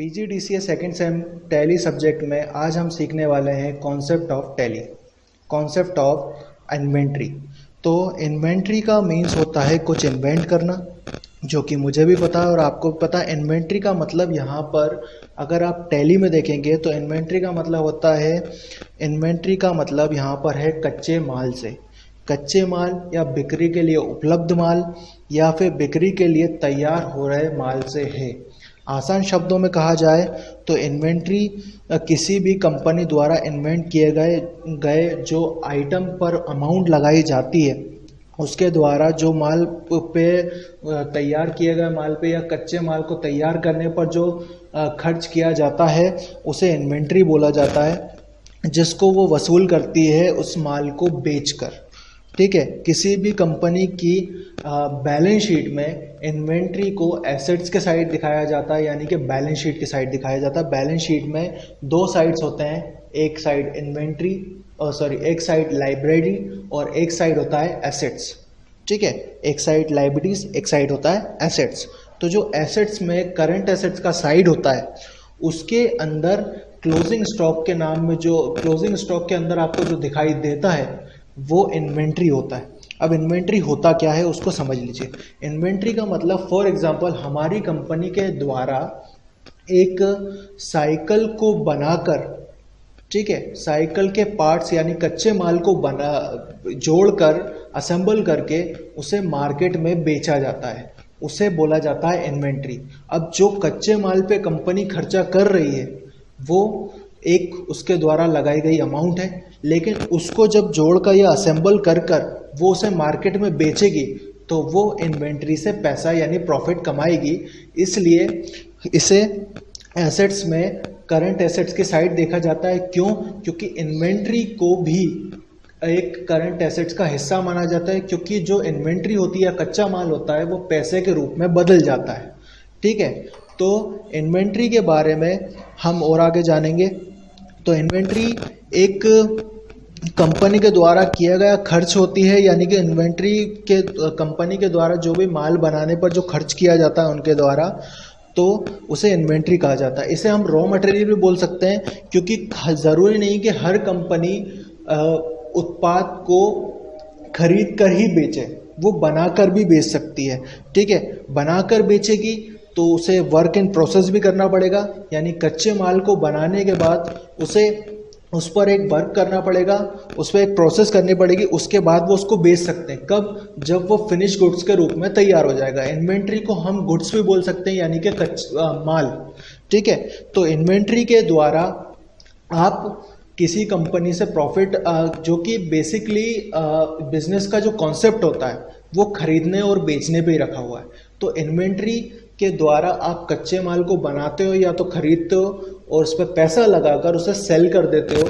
PGDCA second same tally subject में आज हम सीखने वाले हैं concept of tally, concept of inventory. तो इन्वेंट्री का मीन्स होता है कुछ इन्वेंट करना, जो कि मुझे भी पता है और आपको भी पता है। इन्वेंट्री का मतलब यहाँ पर अगर आप टैली में देखेंगे तो इन्वेंट्री का मतलब होता है, इन्वेंट्री का मतलब यहाँ पर है कच्चे माल से, कच्चे माल या बिक्री के लिए उपलब्ध माल या फिर बिक्री के लिए तैयार हो रहे माल से है। आसान शब्दों में कहा जाए तो इन्वेंट्री किसी भी कंपनी द्वारा इन्वेंट किए गए जो आइटम पर अमाउंट लगाई जाती है, उसके द्वारा जो माल पे तैयार किए गए माल पे या कच्चे माल को तैयार करने पर जो खर्च किया जाता है उसे इन्वेंट्री बोला जाता है, जिसको वो वसूल करती है उस माल को बेचकर। ठीक है, किसी भी कंपनी की बैलेंस शीट में इन्वेंट्री को एसेट्स के साइड दिखाया जाता है, यानी कि बैलेंस शीट की साइड दिखाया जाता है। बैलेंस शीट में दो साइड्स होते हैं, एक साइड इन्वेंट्री एक साइड लाइब्रेरी और एक साइड होता है एसेट्स। ठीक है, एक साइड लाइब्रेरीज, एक साइड होता है एसेट्स। तो जो एसेट्स में करंट एसेट्स का साइड होता है उसके अंदर क्लोजिंग स्टॉक के नाम में जो क्लोजिंग स्टॉक के अंदर आपको जो दिखाई देता है वो इन्वेंट्री होता है। अब इन्वेंट्री होता क्या है उसको समझ लीजिए। इन्वेंट्री का मतलब फॉर एग्जांपल हमारी कंपनी के द्वारा एक साइकिल को बनाकर, ठीक है, साइकिल के पार्ट्स यानी कच्चे माल को जोड़कर असेंबल करके उसे मार्केट में बेचा जाता है, उसे बोला जाता है इन्वेंट्री। अब जो कच्चे माल पे कंपनी खर्चा कर रही है वो एक उसके द्वारा लगाई गई अमाउंट है, लेकिन उसको जब जोड़कर या असेंबल कर वो उसे मार्केट में बेचेगी तो वो इन्वेंट्री से पैसा यानी प्रॉफिट कमाएगी। इसलिए इसे एसेट्स में करंट एसेट्स की साइड देखा जाता है। क्यों? क्योंकि इन्वेंट्री को भी एक करंट एसेट्स का हिस्सा माना जाता है, क्योंकि जो इन्वेंट्री होती है या कच्चा माल होता है वो पैसे के रूप में बदल जाता है। ठीक है, तो इन्वेंट्री के बारे में हम और आगे जानेंगे। तो इन्वेंट्री एक कंपनी के द्वारा किया गया खर्च होती है, यानी कि इन्वेंट्री के कंपनी के द्वारा जो भी माल बनाने पर जो खर्च किया जाता है उनके द्वारा, तो उसे इन्वेंट्री कहा जाता है। इसे हम रॉ मटेरियल भी बोल सकते हैं, क्योंकि ज़रूरी नहीं कि हर कंपनी उत्पाद को खरीद कर ही बेचे, वो बनाकर भी बेच सकती है। ठीक है, बनाकर बेचेगी तो उसे वर्क इन प्रोसेस भी करना पड़ेगा, यानी कच्चे माल को बनाने के बाद उस पर एक वर्क करना पड़ेगा, उस पर एक प्रोसेस करनी पड़ेगी, उसके बाद वो उसको बेच सकते हैं। कब? जब वो फिनिश गुड्स के रूप में तैयार हो जाएगा। इन्वेंट्री को हम गुड्स भी बोल सकते हैं, यानी कि कच्चा माल। ठीक है, तो इन्वेंट्री के द्वारा आप किसी कंपनी से प्रॉफिट, जो कि बेसिकली बिजनेस का जो कॉन्सेप्ट होता है वो खरीदने और बेचने पे ही रखा हुआ है। तो इन्वेंट्री के द्वारा आप कच्चे माल को बनाते हो या तो खरीदते हो और उस पर पैसा लगाकर उसे सेल कर देते हो।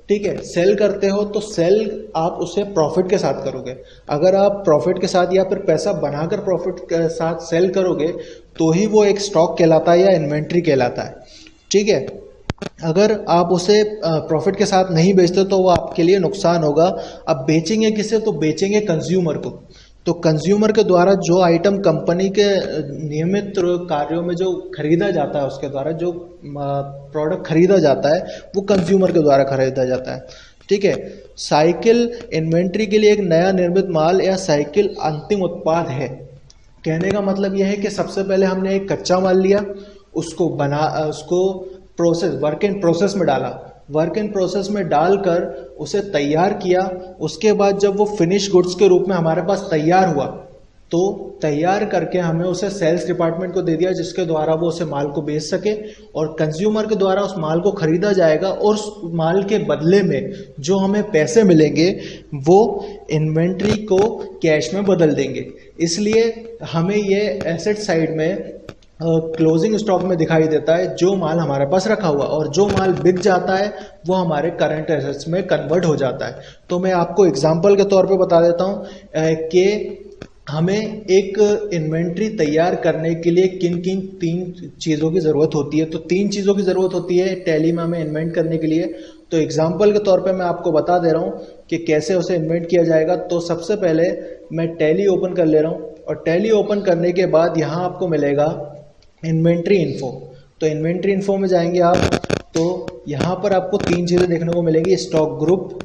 ठीक है, सेल करते हो तो सेल आप उसे प्रॉफिट के साथ करोगे। अगर आप प्रॉफिट के साथ या फिर पैसा बनाकर प्रॉफिट के साथ सेल करोगे तो ही वो एक स्टॉक कहलाता है या इन्वेंट्री कहलाता है। ठीक है, अगर आप उसे प्रॉफिट के साथ नहीं बेचते तो वो आपके लिए नुकसान होगा। अब बेचेंगे किसे? तो बेचेंगे कंज्यूमर को। तो कंज्यूमर के द्वारा जो आइटम कंपनी के नियमित कार्यों में जो खरीदा जाता है, उसके द्वारा जो प्रोडक्ट खरीदा जाता है वो कंज्यूमर के द्वारा खरीदा जाता है। ठीक है, साइकिल इन्वेंट्री के लिए एक नया निर्मित माल या साइकिल अंतिम उत्पाद है। कहने का मतलब यह है कि सबसे पहले हमने एक कच्चा माल लिया, उसको प्रोसेस वर्क इन प्रोसेस में डाला, वर्क इन प्रोसेस में डालकर उसे तैयार किया। उसके बाद जब वो फिनिश गुड्स के रूप में हमारे पास तैयार हुआ तो तैयार करके हमें उसे सेल्स डिपार्टमेंट को दे दिया, जिसके द्वारा वो उसे माल को बेच सके और कंज्यूमर के द्वारा उस माल को खरीदा जाएगा और उस माल के बदले में जो हमें पैसे मिलेंगे वो इन्वेंट्री को कैश में बदल देंगे। इसलिए हमें ये एसेट साइड में क्लोजिंग स्टॉक में दिखाई देता है जो माल हमारे पास रखा हुआ, और जो माल बिक जाता है वो हमारे करंट एसेट्स में कन्वर्ट हो जाता है। तो मैं आपको एग्जांपल के तौर पे बता देता हूँ कि हमें एक इन्वेंट्री तैयार करने के लिए किन किन 3 चीज़ों की ज़रूरत होती है। तो 3 चीज़ों की ज़रूरत होती है टैली में हमें इन्वेंट करने के लिए। तो एग्जांपल के तौर पे मैं आपको बता दे रहा हूँ कि कैसे उसे इन्वेंट किया जाएगा। तो सबसे पहले मैं टैली ओपन कर ले रहा हूँ और टैली ओपन करने के बाद यहाँ आपको मिलेगा इन्वेंट्री इन्फो। तो इन्वेंट्री इन्फो में जाएंगे आप, तो यहाँ पर आपको तीन चीज़ें देखने को मिलेंगी। स्टॉक ग्रुप,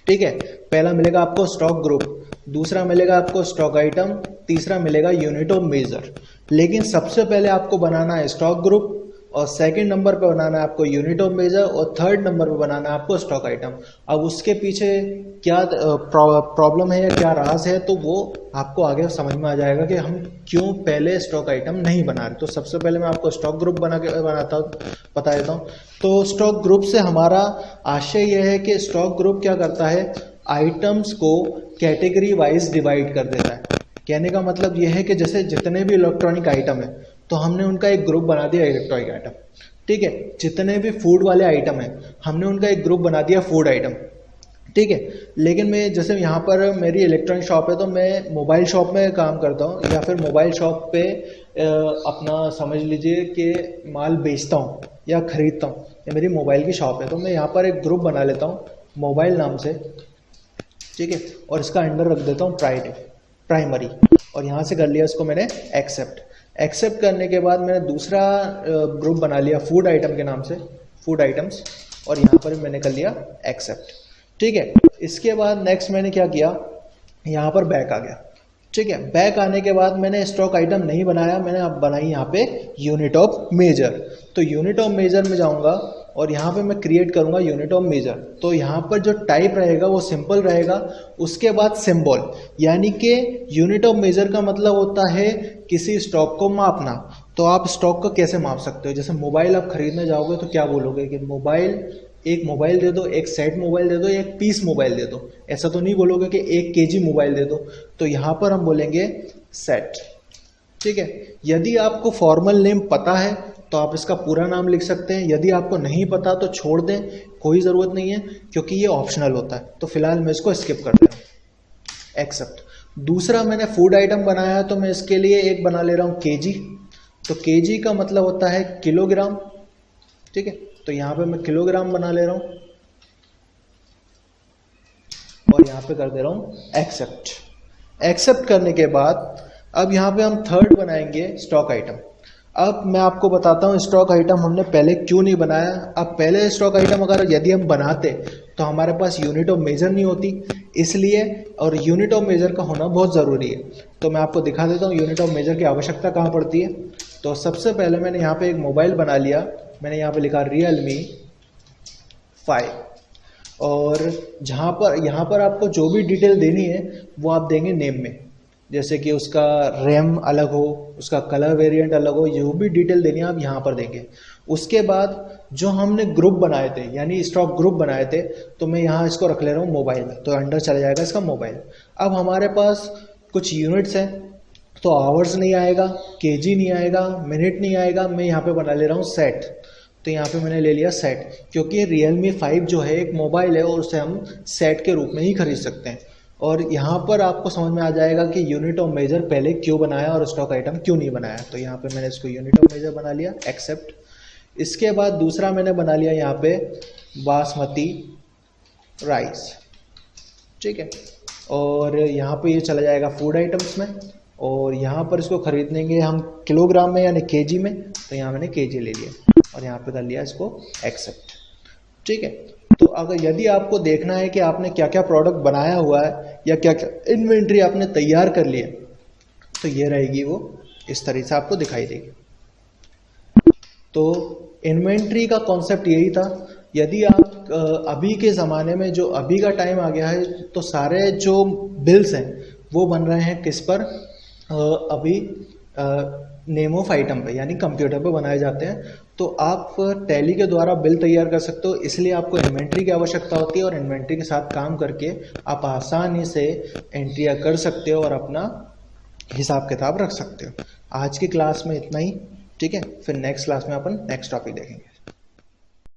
ठीक है, पहला मिलेगा आपको स्टॉक ग्रुप, दूसरा मिलेगा आपको स्टॉक आइटम, तीसरा मिलेगा यूनिट ऑफ मेजर। लेकिन सबसे पहले आपको बनाना है स्टॉक ग्रुप, और सेकंड नंबर पे बनाना है आपको यूनिट ऑफ मेजर, और थर्ड नंबर पे बनाना है आपको स्टॉक आइटम। अब उसके पीछे क्या प्रॉब्लम है या क्या राज है, तो वो आपको आगे समझ में आ जाएगा कि हम क्यों पहले स्टॉक आइटम नहीं बना रहे। तो सबसे पहले मैं आपको स्टॉक ग्रुप बता देता हूँ। तो स्टॉक ग्रुप से हमारा आशय यह है कि स्टॉक ग्रुप क्या करता है, आइटम्स को कैटेगरी वाइज डिवाइड कर देता है। कहने का मतलब यह है कि जैसे जितने भी इलेक्ट्रॉनिक आइटम है, तो हमने उनका एक ग्रुप बना दिया इलेक्ट्रॉनिक आइटम, ठीक है। जितने भी फूड वाले आइटम है, हमने उनका एक ग्रुप बना दिया फूड आइटम, ठीक है। लेकिन मैं जैसे यहाँ पर मेरी इलेक्ट्रॉनिक शॉप है, तो मैं मोबाइल शॉप में काम करता हूँ, या फिर मोबाइल शॉप पे अपना समझ लीजिए कि माल बेचता हूँ या खरीदता हूँ, या मेरी मोबाइल की शॉप है, तो मैं यहाँ पर एक ग्रुप बना लेता हूँ मोबाइल नाम से, ठीक है, और इसका अंडर रख देता हूँ प्राइमरी, और यहाँ से कर लिया इसको मैंने एक्सेप्ट करने के बाद मैंने दूसरा ग्रुप बना लिया फूड आइटम के नाम से, फूड आइटम्स, और यहाँ पर मैंने कर लिया एक्सेप्ट, ठीक है। इसके बाद नेक्स्ट मैंने क्या किया, यहाँ पर बैक आ गया, ठीक है। बैक आने के बाद मैंने स्टॉक आइटम नहीं बनाया, मैंने अब बनाई यहाँ पे यूनिट ऑफ मेजर। तो यूनिट ऑफ मेजर में जाऊँगा और यहाँ पे मैं क्रिएट करूँगा यूनिट ऑफ मेजर। तो यहाँ पर जो टाइप रहेगा वो सिंपल रहेगा, उसके बाद सिंबल, यानी कि यूनिट ऑफ मेजर का मतलब होता है किसी स्टॉक को मापना। तो आप स्टॉक को कैसे माप सकते हो, जैसे मोबाइल आप खरीदने जाओगे तो क्या बोलोगे कि एक मोबाइल दे दो, एक सेट मोबाइल दे दो, एक पीस मोबाइल दे दो, ऐसा तो नहीं बोलोगे कि 1 kg मोबाइल दे दो। तो यहाँ पर हम बोलेंगे सेट, ठीक है। यदि आपको फॉर्मल नेम पता है तो आप इसका पूरा नाम लिख सकते हैं, यदि आपको नहीं पता तो छोड़ दें, कोई ज़रूरत नहीं है, क्योंकि ये ऑप्शनल होता है। तो फिलहाल मैं इसको स्किप कर दे रहा हूँ, एक्सेप्ट। दूसरा मैंने फूड आइटम बनाया है, तो मैं इसके लिए एक बना ले रहा हूँ केजी। तो केजी का मतलब होता है किलोग्राम, ठीक है। तो यहाँ पे मैं किलोग्राम बना ले रहा हूँ और यहाँ पे कर दे रहा हूँ एक्सेप्ट करने के बाद अब यहाँ पे हम थर्ड बनाएंगे स्टॉक आइटम। अब मैं आपको बताता हूँ स्टॉक आइटम हमने पहले क्यों नहीं बनाया। अब पहले स्टॉक आइटम अगर यदि हम बनाते तो हमारे पास यूनिट ऑफ मेजर नहीं होती, इसलिए, और यूनिट ऑफ मेजर का होना बहुत ज़रूरी है। तो मैं आपको दिखा देता हूँ यूनिट ऑफ मेजर की आवश्यकता कहाँ पड़ती है। तो सबसे पहले मैंने यहाँ पे एक मोबाइल बना लिया, मैंने यहाँ पे लिखा Realme 5, और यहाँ पर आपको जो भी डिटेल देनी है वो आप देंगे नेम में, जैसे कि उसका रैम अलग हो, उसका कलर वेरिएंट अलग हो, जो भी डिटेल देनी है आप यहाँ पर देंगे। उसके बाद जो हमने ग्रुप बनाए थे, यानी स्टॉक ग्रुप बनाए थे, तो मैं यहाँ इसको रख ले रहा हूँ मोबाइल, तो अंडर चला जाएगा इसका मोबाइल। अब हमारे पास कुछ यूनिट्स हैं, तो आवर्स नहीं आएगा, केजी नहीं आएगा, मिनट नहीं आएगा, मैं यहाँ पे बना ले रहा हूँ सेट। तो यहाँ पे मैंने ले लिया सेट, क्योंकि Realme 5 जो है एक मोबाइल है और उसे हम सेट के रूप में ही खरीद सकते हैं। और यहाँ पर आपको समझ में आ जाएगा कि यूनिट ऑफ मेजर पहले क्यों बनाया और स्टॉक आइटम क्यों नहीं बनाया। तो यहाँ पे मैंने इसको यूनिट ऑफ मेजर बना लिया, एक्सेप्ट। इसके बाद दूसरा मैंने बना लिया यहाँ पे बासमती राइस, ठीक है, और यहाँ पे ये चला जाएगा फूड आइटम्स में, और यहाँ पर इसको खरीदेंगे हम किलोग्राम में यानी केजी में। तो यहाँ मैंने केजी ले लिया और यहाँ पे कर लिया इसको एक्सेप्ट, ठीक है। तो अगर यदि आपको देखना है कि आपने क्या क्या प्रोडक्ट बनाया हुआ है या क्या क्या इन्वेंट्री आपने तैयार कर ली है, तो ये रहेगी, वो इस तरह से आपको दिखाई देगी। तो इन्वेंट्री का कॉन्सेप्ट यही था। यदि आप अभी के ज़माने में, जो अभी का टाइम आ गया है, तो सारे जो बिल्स हैं वो बन रहे हैं किस पर, अभी नेम ऑफ आइटम पे, यानी कंप्यूटर पे बनाए जाते हैं। तो आप टैली के द्वारा बिल तैयार कर सकते हो, इसलिए आपको इन्वेंट्री की आवश्यकता होती है, और इन्वेंट्री के साथ काम करके आप आसानी से एंट्रियाँ कर सकते हो और अपना हिसाब किताब रख सकते हो। आज की क्लास में इतना ही, ठीक है। फिर नेक्स्ट क्लास में अपन नेक्स्ट टॉपिक देखेंगे।